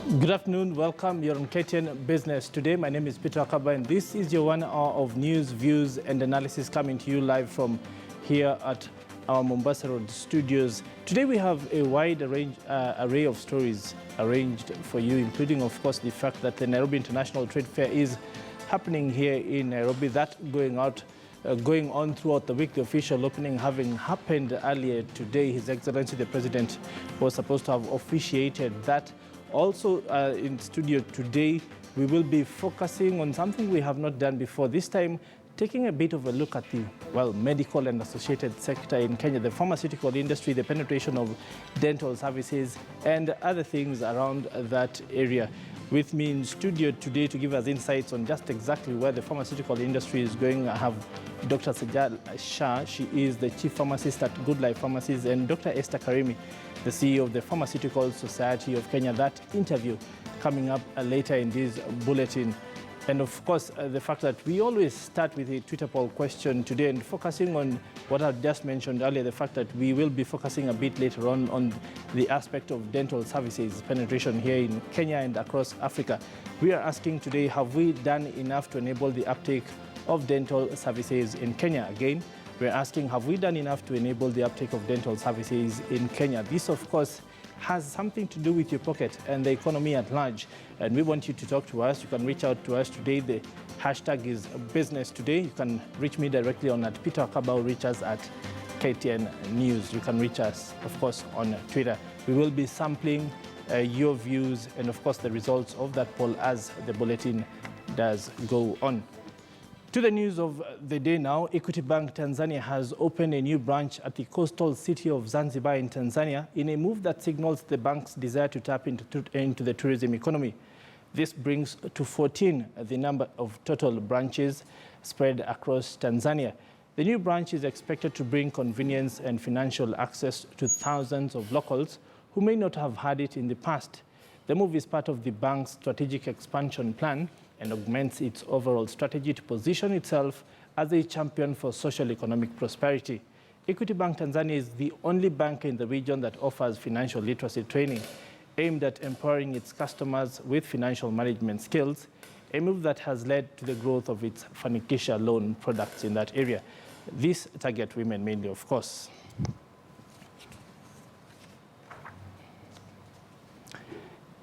Good afternoon, welcome. You're on KTN Business Today. My name is Peter Akaba, and this is your 1 hour of news, views, and analysis coming to you live from here at our Mombasa Road studios. Today we have a wide array of stories arranged for you, including, of course, the fact that the Nairobi International Trade Fair is happening here in Nairobi. That going on throughout the week. The official opening having happened earlier today. His Excellency the President was supposed to have officiated that. Also in studio today, we will be focusing on something we have not done before. This time, taking a bit of a look at the, medical and associated sector in Kenya, the pharmaceutical industry, the penetration of dental services, and other things around that area. With me in studio today to give us insights on just exactly where the pharmaceutical industry is going, I have Dr. Sajal Shah. She is the Chief Pharmacist at Good Life Pharmacies, and Dr. Esther Karimi, the CEO of the Pharmaceutical Society of Kenya. That interview coming up later in this bulletin. And of course, the fact that we always start with a Twitter poll question today and focusing on what I just mentioned earlier, the fact that we will be focusing a bit later on the aspect of dental services penetration here in Kenya and across Africa. We are asking today, have we done enough to enable the uptake of dental services in Kenya? Again, we're asking, have we done enough to enable the uptake of dental services in Kenya? This, of course, has something to do with your pocket and the economy at large. And we want you to talk to us. You can reach out to us today. The hashtag is Business Today. You can reach me directly on at Peter Akaba, or reach us at KTN News. You can reach us, of course, on Twitter. We will be sampling your views and, of course, the results of that poll as the bulletin does go on. To the news of the day now, Equity Bank Tanzania has opened a new branch at the coastal city of Zanzibar in Tanzania in a move that signals the bank's desire to tap into the tourism economy. This brings to 14 the number of total branches spread across Tanzania. The new branch is expected to bring convenience and financial access to thousands of locals who may not have had it in the past. The move is part of the bank's strategic expansion plan and augments its overall strategy to position itself as a champion for social economic prosperity. Equity Bank Tanzania is the only bank in the region that offers financial literacy training aimed at empowering its customers with financial management skills, a move that has led to the growth of its Fanikisha loan products in that area. These target women mainly, of course.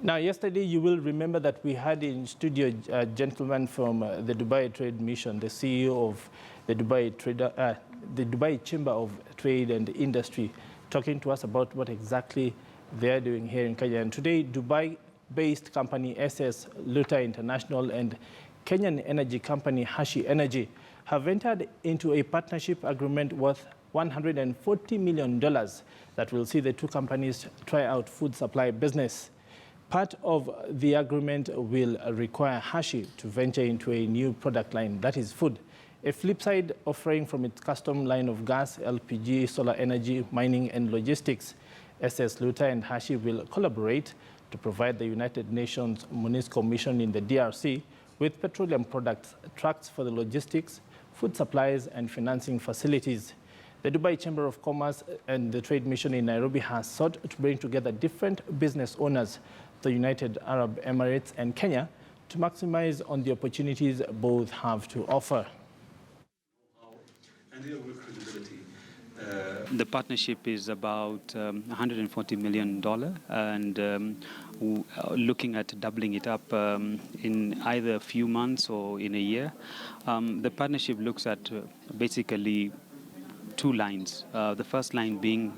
Now, yesterday, you will remember that we had in studio a gentleman from the Dubai Trade Mission, the CEO of the Dubai Chamber of Trade and Industry, talking to us about what exactly they're doing here in Kenya. And today, Dubai-based company SS Luta International and Kenyan energy company Hashi Energy have entered into a partnership agreement worth $140 million that will see the two companies try out food supply business. Part of the agreement will require Hashi to venture into a new product line, that is food. A flip side offering from its custom line of gas, LPG, solar energy, mining and logistics. SS Luta and Hashi will collaborate to provide the United Nations MONUSCO mission in the DRC with petroleum products, trucks for the logistics, food supplies and financing facilities. The Dubai Chamber of Commerce and the Trade Mission in Nairobi has sought to bring together different business owners, the United Arab Emirates and Kenya, to maximize on the opportunities both have to offer. The partnership is about $140 million and looking at doubling it up in either a few months or in a year. The partnership looks at basically two lines. The first line being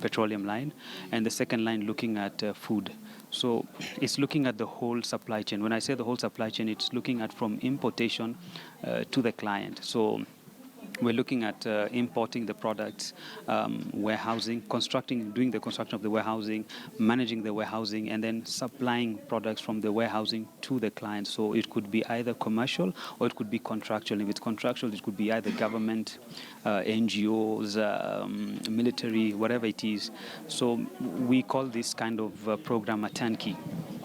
petroleum line, and the second line looking at food. So it's looking at the whole supply chain. When I say the whole supply chain, it's looking at from importation to the client. So we're looking at importing the products, warehousing, doing the construction of the warehousing, managing the warehousing, and then supplying products from the warehousing to the client. So it could be either commercial or it could be contractual. If it's contractual, it could be either government, NGOs, military, whatever it is. So we call this kind of program a turnkey.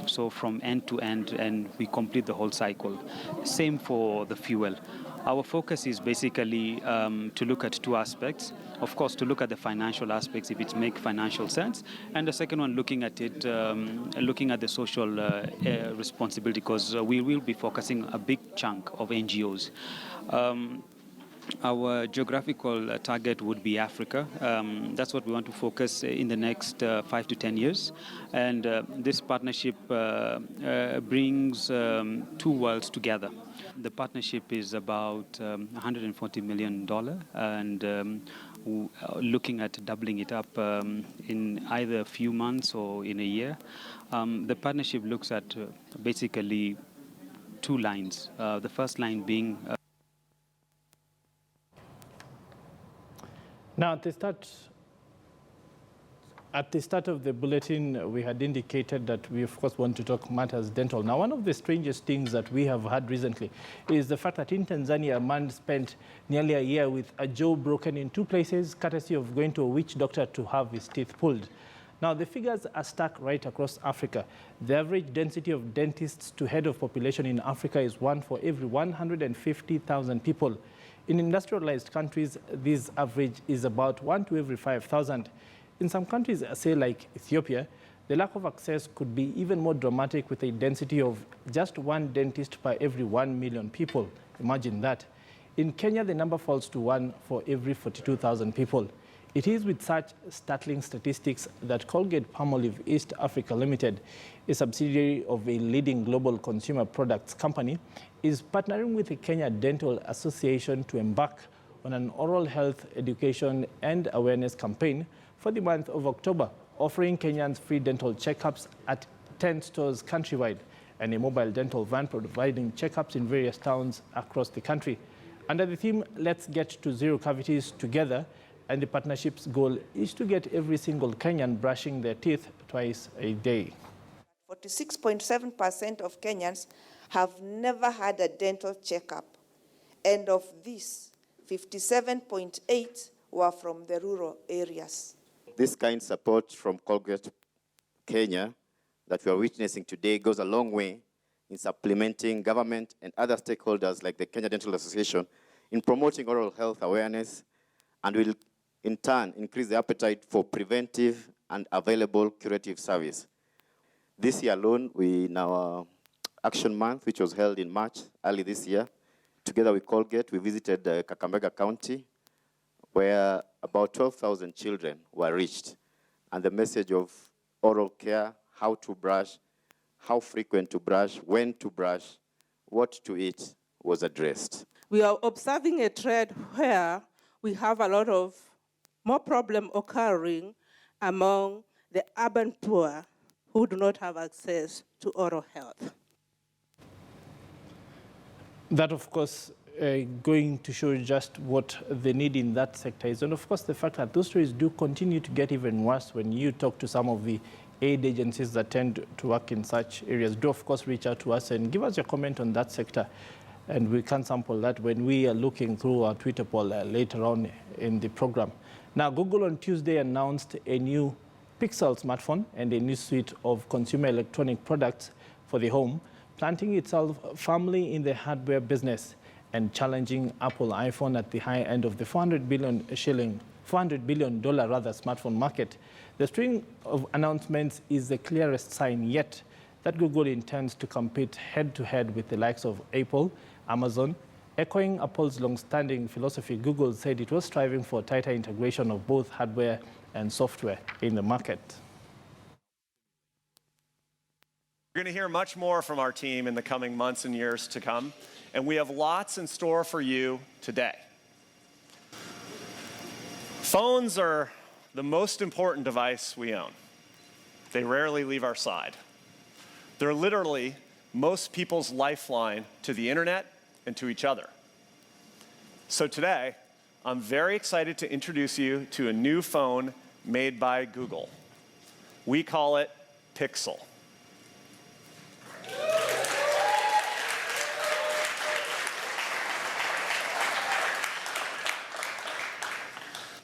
So from end to end, and we complete the whole cycle. Same for the fuel. Our focus is basically to look at two aspects. Of course, to look at the financial aspects if it makes financial sense, and the second one, looking at it, looking at the social responsibility, because we will be focusing a big chunk of NGOs. Our geographical target would be Africa. That's what we want to focus in the next 5 to 10 years. And this partnership brings two worlds together. The partnership is about $140 million, and looking at doubling it up in either a few months or in a year. The partnership looks at basically two lines. The first line being Now, at the start of the bulletin, we had indicated that we, of course, want to talk matters dental. Now, one of the strangest things that we have had recently is the fact that in Tanzania, a man spent nearly a year with a jaw broken in two places, courtesy of going to a witch doctor to have his teeth pulled. Now, the figures are stuck right across Africa. The average density of dentists to head of population in Africa is 1 for every 150,000 people. In industrialized countries, this average is about 1 to every 5,000. In some countries, say like Ethiopia, the lack of access could be even more dramatic with a density of just 1 dentist per every 1 million people. Imagine that. In Kenya, the number falls to 1 for every 42,000 people. It is with such startling statistics that Colgate-Palmolive East Africa Limited, a subsidiary of a leading global consumer products company, is partnering with the Kenya Dental Association to embark on an oral health education and awareness campaign for the month of October, offering Kenyans free dental checkups at 10 stores countrywide and a mobile dental van providing checkups in various towns across the country. Under the theme, Let's Get to Zero Cavities Together, and the partnership's goal is to get every single Kenyan brushing their teeth twice a day. 46.7% of Kenyans have never had a dental checkup, and of these, 57.8 were from the rural areas. This kind of support from Colgate Kenya that we are witnessing today goes a long way in supplementing government and other stakeholders like the Kenya Dental Association in promoting oral health awareness, and will in turn increase the appetite for preventive and available curative service. This year alone, in our Action Month, which was held in March, early this year, together with Colgate, we visited Kakamega County, where about 12,000 children were reached. And the message of oral care, how to brush, how frequent to brush, when to brush, what to eat, was addressed. We are observing a trend where we have a lot of more problem occurring among the urban poor who do not have access to oral health. That, of course, going to show just what the need in that sector is. And, of course, the fact that those stories do continue to get even worse when you talk to some of the aid agencies that tend to work in such areas. Do, of course, reach out to us and give us your comment on that sector. And we can sample that when we are looking through our Twitter poll later on in the program. Now, Google on Tuesday announced a new Pixel smartphone and a new suite of consumer electronic products for the home, planting itself firmly in the hardware business and challenging Apple iPhone at the high end of the $400 billion smartphone market. The string of announcements is the clearest sign yet that Google intends to compete head-to-head with the likes of Apple, Amazon. Echoing Apple's long-standing philosophy, Google said it was striving for tighter integration of both hardware and software in the market. You're going to hear much more from our team in the coming months and years to come, and we have lots in store for you today. Phones are the most important device we own. They rarely leave our side. They're literally most people's lifeline to the internet and to each other. So today, I'm very excited to introduce you to a new phone made by Google. We call it Pixel.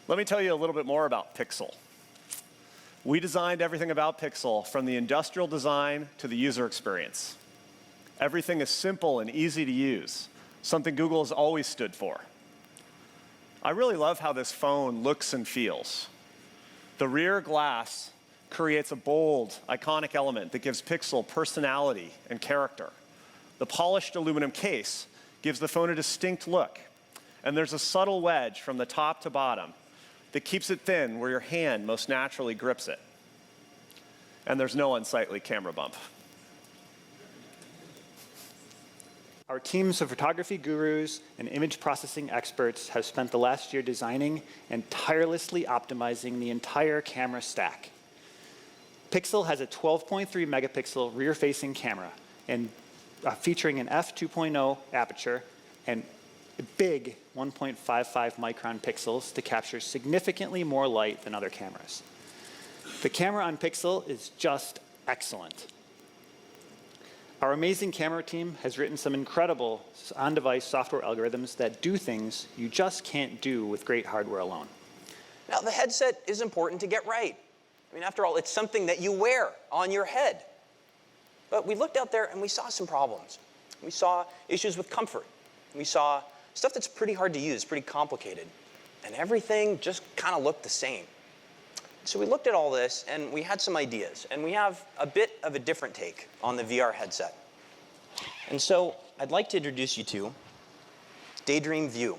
Let me tell you a little bit more about Pixel. We designed everything about Pixel, from the industrial design to the user experience. Everything is simple and easy to use, something Google has always stood for. I really love how this phone looks and feels. The rear glass creates a bold, iconic element that gives Pixel personality and character. The polished aluminum case gives the phone a distinct look. And there's a subtle wedge from the top to bottom that keeps it thin where your hand most naturally grips it. And there's no unsightly camera bump. Our teams of photography gurus and image processing experts have spent the last year designing and tirelessly optimizing the entire camera stack. Pixel has a 12.3 megapixel rear-facing camera and featuring an f2.0 aperture and big 1.55 micron pixels to capture significantly more light than other cameras. The camera on Pixel is just excellent. Our amazing camera team has written some incredible on-device software algorithms that do things you just can't do with great hardware alone. Now, the headset is important to get right. I mean, after all, it's something that you wear on your head. But we looked out there and we saw some problems. We saw issues with comfort. We saw stuff that's pretty hard to use, pretty complicated. And everything just kind of looked the same. So we looked at all this and we had some ideas. And we have a bit of a different take on the VR headset. And so I'd like to introduce you to Daydream View.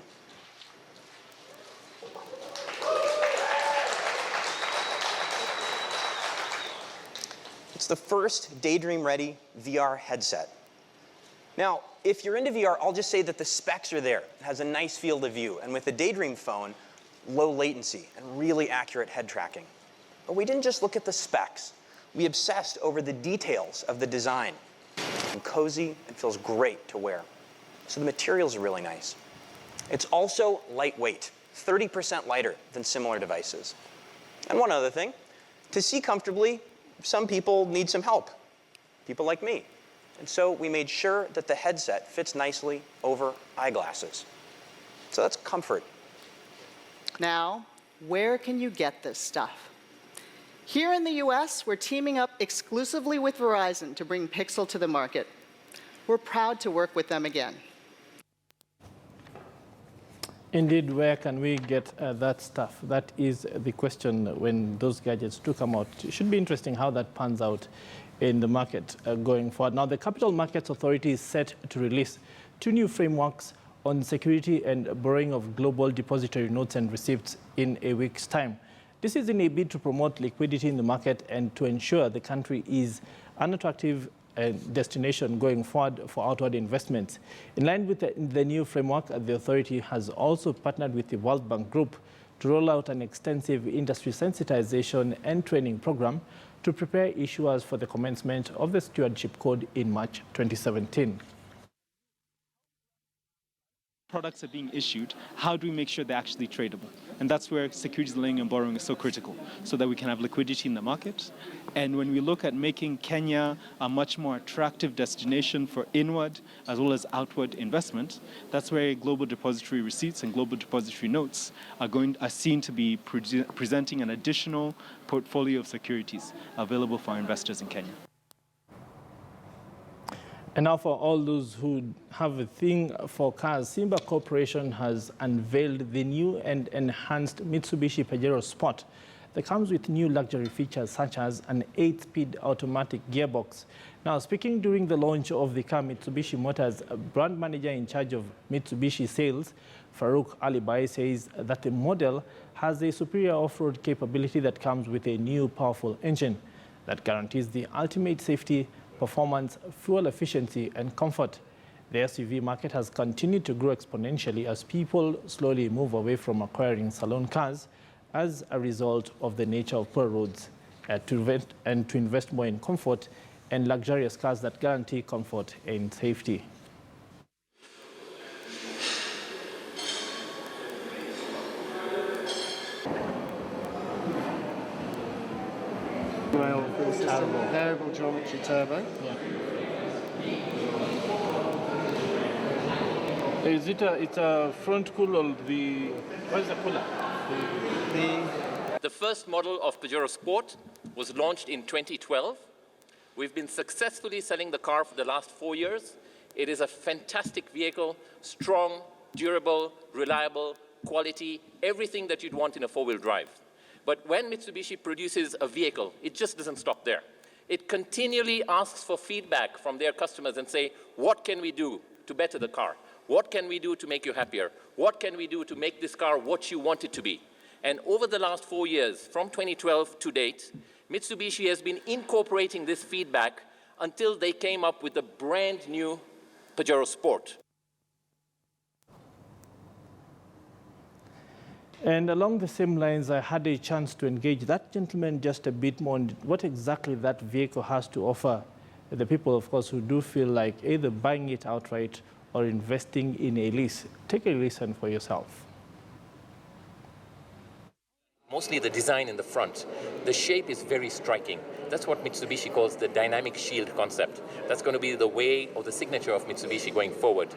It's the first Daydream-ready VR headset. Now, if you're into VR, I'll just say that the specs are there. It has a nice field of view. And with the Daydream phone, low latency and really accurate head tracking. But we didn't just look at the specs. We obsessed over the details of the design. And cozy, it feels great to wear. So the materials are really nice. It's also lightweight, 30% lighter than similar devices. And one other thing, to see comfortably, some people need some help, people like me. And so we made sure that the headset fits nicely over eyeglasses. So that's comfort. Now, where can you get this stuff? Here in the US, we're teaming up exclusively with Verizon to bring Pixel to the market. We're proud to work with them again. Indeed, where can we get that stuff? That is the question when those gadgets do come out. It should be interesting how that pans out in the market going forward. Now, the Capital Markets Authority is set to release 2 new frameworks on security and borrowing of global depository notes and receipts in a week's time. This is in a bid to promote liquidity in the market and to ensure the country is an attractive destination going forward for outward investments. In line with the new framework, the authority has also partnered with the World Bank Group to roll out an extensive industry sensitization and training program to prepare issuers for the commencement of the Stewardship Code in March 2017. Products are being issued, how do we make sure they're actually tradable? And that's where securities lending and borrowing is so critical, so that we can have liquidity in the market. And when we look at making Kenya a much more attractive destination for inward as well as outward investment, that's where global depository receipts and global depository notes are seen to be presenting an additional portfolio of securities available for our investors in Kenya. And now for all those who have a thing for cars, Simba Corporation has unveiled the new and enhanced Mitsubishi Pajero Sport that comes with new luxury features such as an 8-speed automatic gearbox. Now, speaking during the launch of the car, Mitsubishi Motors brand manager in charge of Mitsubishi sales, Farouk Alibai, says that the model has a superior off-road capability that comes with a new powerful engine that guarantees the ultimate safety, performance, fuel efficiency, and comfort. The SUV market has continued to grow exponentially as people slowly move away from acquiring salon cars as a result of the nature of poor roads to invest more in comfort and luxurious cars that guarantee comfort and safety. Variable geometry turbo. Yeah. Is it it's a front cool or the, what is the cooler? The first model of Pajero Sport was launched in 2012. We've been successfully selling the car for the last 4 years, It is a fantastic vehicle, strong, durable, reliable, quality, everything that you'd want in a four-wheel drive. But when Mitsubishi produces a vehicle, it just doesn't stop there. It continually asks for feedback from their customers and say, what can we do to better the car? What can we do to make you happier? What can we do to make this car what you want it to be? And over the last 4 years, from 2012 to date, Mitsubishi has been incorporating this feedback until they came up with a brand new Pajero Sport. And along the same lines, I had a chance to engage that gentleman just a bit more on what exactly that vehicle has to offer the people, of course, who do feel like either buying it outright or investing in a lease. Take a listen for yourself. Mostly the design in the front. The shape is very striking. That's what Mitsubishi calls the dynamic shield concept. That's going to be the way or the signature of Mitsubishi going forward.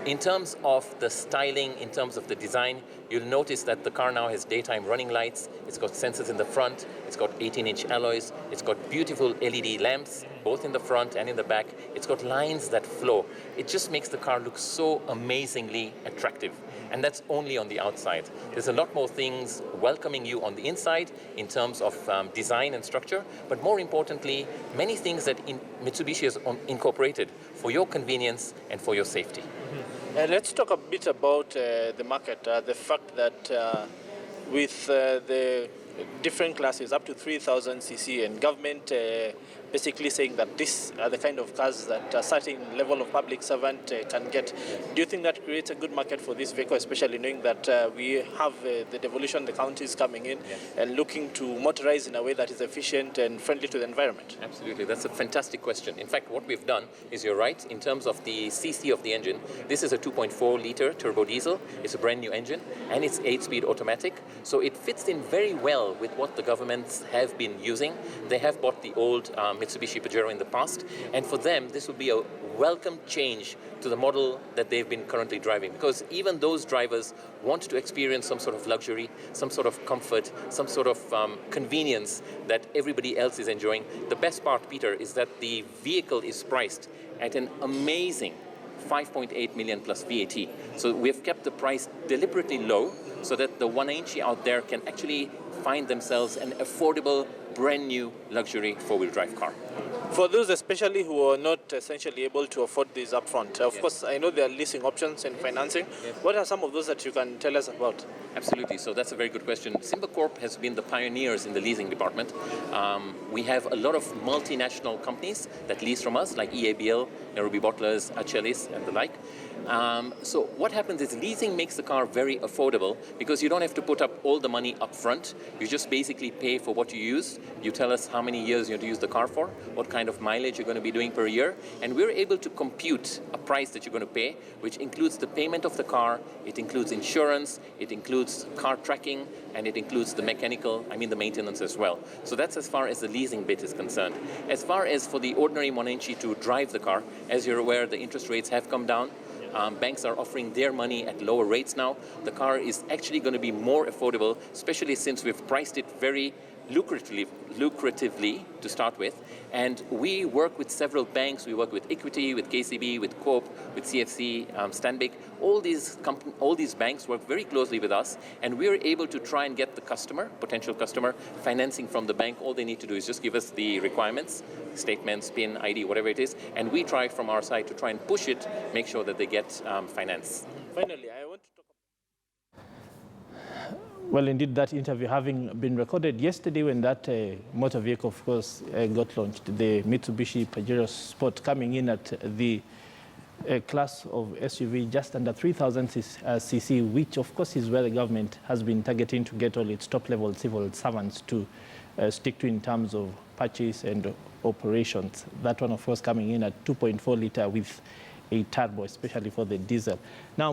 In terms of the styling, in terms of the design, you'll notice that the car now has daytime running lights. It's got sensors in the front. It's got 18-inch alloys. It's got beautiful LED lamps, both in the front and in the back. It's got lines that flow. It just makes the car look so amazingly attractive. And that's only on the outside. There's a lot more things welcoming you on the inside in terms of design and structure, but more importantly, many things that Mitsubishi has incorporated for your convenience and for your safety. Let's talk a bit about the market, the fact that with the different classes up to 3,000 cc and government basically saying that these are the kind of cars that a certain level of public servant can get. Do you think that creates a good market for this vehicle, especially knowing that we have the devolution, the counties coming in and looking to motorize in a way that is efficient and friendly to the environment? Absolutely, that's a fantastic question. In fact, what we've done is, you're right, in terms of the CC of the engine, this is a 2.4-liter turbo diesel. It's a brand new engine and it's 8-speed automatic. So it fits in very well with what the governments have been using. They have bought the old Mitsubishi Pajero in the past, and for them this will be a welcome change to the model that they've been currently driving, because even those drivers want to experience some sort of luxury, some sort of comfort, some sort of convenience that everybody else is enjoying. The best part, Peter, is that the vehicle is priced at an amazing 5.8 million plus VAT. So we've kept the price deliberately low so that the 1-inch out there can actually find themselves an affordable, brand new luxury four-wheel drive car. For those especially who are not essentially able to afford these upfront, of course, I know there are leasing options and financing. What are some of those that you can tell us about? Absolutely. So that's a very good question. Simba Corp has been the pioneers in the leasing department. We have a lot of multinational companies that lease from us, like EABL, Nairobi Bottlers, Achelis, and the like. So what happens is leasing makes the car very affordable because you don't have to put up all the money up front. You just basically pay for what you use. You tell us how many years you want to use the car for, what kind of mileage you're going to be doing per year, and we're able to compute a price that you're going to pay, which includes the payment of the car, it includes insurance, it includes car tracking, and it includes the the maintenance as well. So that's as far as the leasing bit is concerned. As far as for the ordinary Monenchi to drive the car, as you're aware, the interest rates have come down. Banks are offering their money at lower rates now. The car is actually going to be more affordable, especially since we've priced it very lucratively to start with. And we work with several banks. We work with Equity, with KCB, with Coop, with CFC, Stanbic. All these banks work very closely with us, and we're able to try and get the potential customer, financing from the bank. All they need to do is just give us the requirements, statements, PIN, ID, whatever it is, and we try from our side to try and push it, make sure that they get finance. Finally, I want to talk about... Well, indeed, that interview having been recorded yesterday when that motor vehicle, of course, got launched, the Mitsubishi Pajero Sport, coming in at the class of SUV just under 3,000 cc, which, of course, is where the government has been targeting to get all its top-level civil servants to stick to in terms of purchase and operations. That one, of course, coming in at 2.4 liter with a turbo, especially for the diesel. Now,